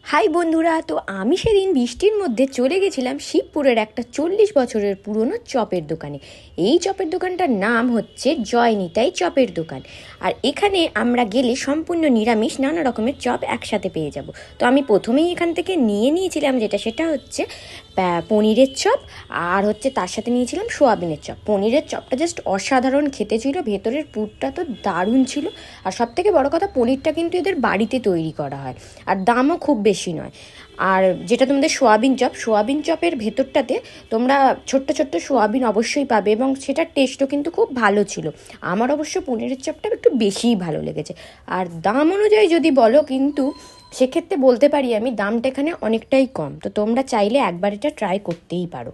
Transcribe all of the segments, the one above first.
High বন্ধুরা, তো আমি সেদিন বৃষ্টির মধ্যে চলে গেছিলাম শিবপুরের একটা 40 বছরের পুরনো চপের দোকানে। এই চপের দোকানটার নাম হচ্ছে জয়নিতাই চপের দোকান। আর এখানে আমরা গেলে সম্পূর্ণ নিরামিষ নানা রকমের চপ একসাথে পেয়ে যাব। তো আমি প্রথমেই এখান থেকে নিয়েছিলাম সেটা হচ্ছে পনিরের চপ, আর হচ্ছে তার সাথে নিয়েছিলাম সোয়াবিনের চপ। পনিরের চপটা জাস্ট অসাধারণ খেতে ছিল, ভেতরের পুরটা তো দারুণ ছিল। আর সব থেকে বড়ো কথা, পনিরটা কিন্তু এদের বাড়িতে তৈরি করা হয়, আর দামও খুব বেশি নয়। আর যেটা তোমাদের সোয়াবিন চপের ভেতরটাতে তোমরা ছোট্ট ছোট্ট সোয়াবিন অবশ্যই পাবে, এবং সেটার টেস্টও কিন্তু খুব ভালো ছিল। আমার অবশ্য পনিরের চপটা একটু বেশিই ভালো লেগেছে। আর দাম অনুযায়ী যদি বলো, কিন্তু সেক্ষেত্রে বলতে পারি আমি দামটা এখানে অনেকটাই কম। তো তোমরা চাইলে একবার এটা ট্রাই করতেই পারো।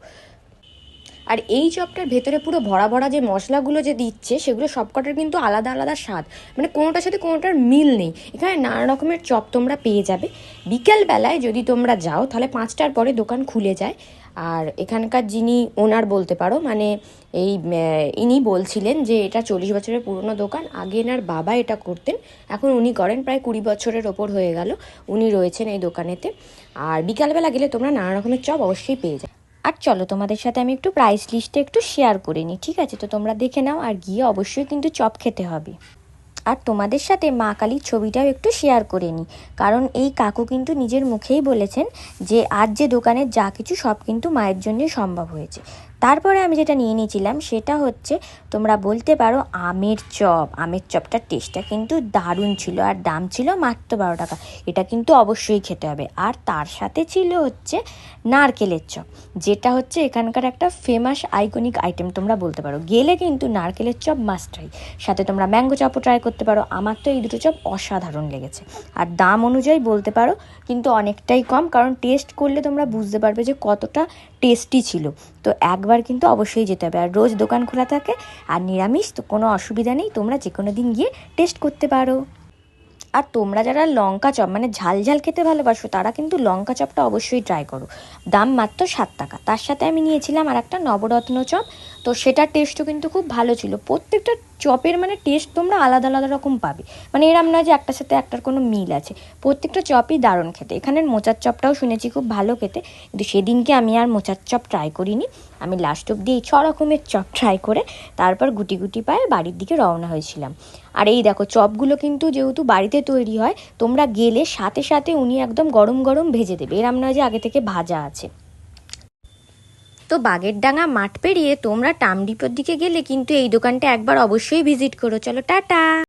আর এই চপটার ভেতরে পুরো ভরা ভরা যে মশলাগুলো যে দিচ্ছে, সেগুলো সবকটার কিন্তু আলাদা আলাদা স্বাদ, মানে কোনোটার সাথে কোনোটার মিল নেই। এখানে নানা রকমের চপ তোমরা পেয়ে যাবে। বিকেলবেলায় যদি তোমরা যাও তাহলে 5টার পরে দোকান খুলে যায়। আর এখানকার যিনি ওনার বলতে পারো, মানে এই ইনি বলছিলেন যে এটা 40 বছরের পুরনো দোকান। আগে এনার বাবা এটা করতেন, এখন উনি করেন। প্রায় 20 বছরের ওপর হয়ে গেল উনি রয়েছেন এই দোকানেতে। আর বিকালবেলা গেলে তোমরা নানা রকমের চপ অবশ্যই পেয়ে যাবে। আর চলো, তোমাদের সাথে আমি একটু প্রাইস লিস্টে একটু শেয়ার করে নিই, ঠিক আছে? তো তোমরা দেখে নাও, আর গিয়ে অবশ্যই কিন্তু চপ খেতে হবে। আর তোমাদের সাথে মা কালীর ছবিটাও একটু শেয়ার করে নিই, কারণ এই কাকু কিন্তু নিজের মুখেই বলেছেন যে আজ যে দোকানের যা কিছু সব কিন্তু মায়ের জন্যই সম্ভব হয়েছে। তারপরে আমি যেটা নিয়ে নিয়েছিলাম সেটা হচ্ছে, তোমরা বলতে পারো আমের চপ। আমের চপটার টেস্টটা কিন্তু দারুণ ছিল, আর দাম ছিল মাত্র 12 টাকা। এটা কিন্তু অবশ্যই খেতে হবে। আর তার সাথে ছিল হচ্ছে নারকেলের চপ, যেটা হচ্ছে এখানকার একটা ফেমাস আইকনিক আইটেম তোমরা বলতে পারো। গেলে কিন্তু নারকেলের চপ মাস্ট ট্রাই। সাথে তোমরা ম্যাঙ্গো চপও ট্রাই করতে পারো। আমার তো এই দুটো চপ অসাধারণ লেগেছে। আর দাম অনুযায়ী বলতে পারো কিন্তু অনেকটাই কম, কারণ টেস্ট করলে তোমরা বুঝতে পারবে যে কতটা টেস্টি ছিল। তো একবার কিন্তু অবশ্যই যেতে হবে। আর রোজ দোকান খোলা থাকে, আর নিরামিষ, তো কোনো অসুবিধা নেই, তোমরা যে কোনো দিন গিয়ে টেস্ট করতে পারো। আর তোমরা যারা লঙ্কা চপ মানে ঝাল ঝাল খেতে ভালোবাসো, তারা কিন্তু লঙ্কা চপটা অবশ্যই ট্রাই করো। দাম মাত্র 7 টাকা। তার সাথে আমি নিয়েছিলাম আর একটা নবরত্ন চপ। তো সেটার টেস্টও কিন্তু খুব ভালো ছিল। প্রত্যেকটা চপের মানে টেস্ট তোমরা আলাদা আলাদা রকম পাবে, মানে এরম নয় যে একটার সাথে একটার কোনো মিল আছে। প্রত্যেকটা চপই দারুণ খেতে। এখানের মোচার চপটাও শুনেছি খুব ভালো খেতে, কিন্তু সেদিনকে আমি আর মোচার চপ ট্রাই করিনি। আমি লাস্ট অব্দি এই 6 রকমের চপ ট্রাই করে তারপর গুটি গুটি পায়ে বাড়ির দিকে রওনা হয়েছিলাম। আর এই দেখো, চপগুলো কিন্তু যেহেতু বাড়িতে তৈরি হয়, তোমরা গেলে সাথে সাথে উনি একদম গরম গরম ভেজে দেবে, এরম নয় যে আগে থেকে ভাজা আছে। তো বাগেরডাঙ্গা মাঠ পেরিয়ে তোমরা টামডিপোর দিকে গেলে কিন্তু এই দোকানটা একবার অবশ্যই ভিজিট করো। চলো, টাটা।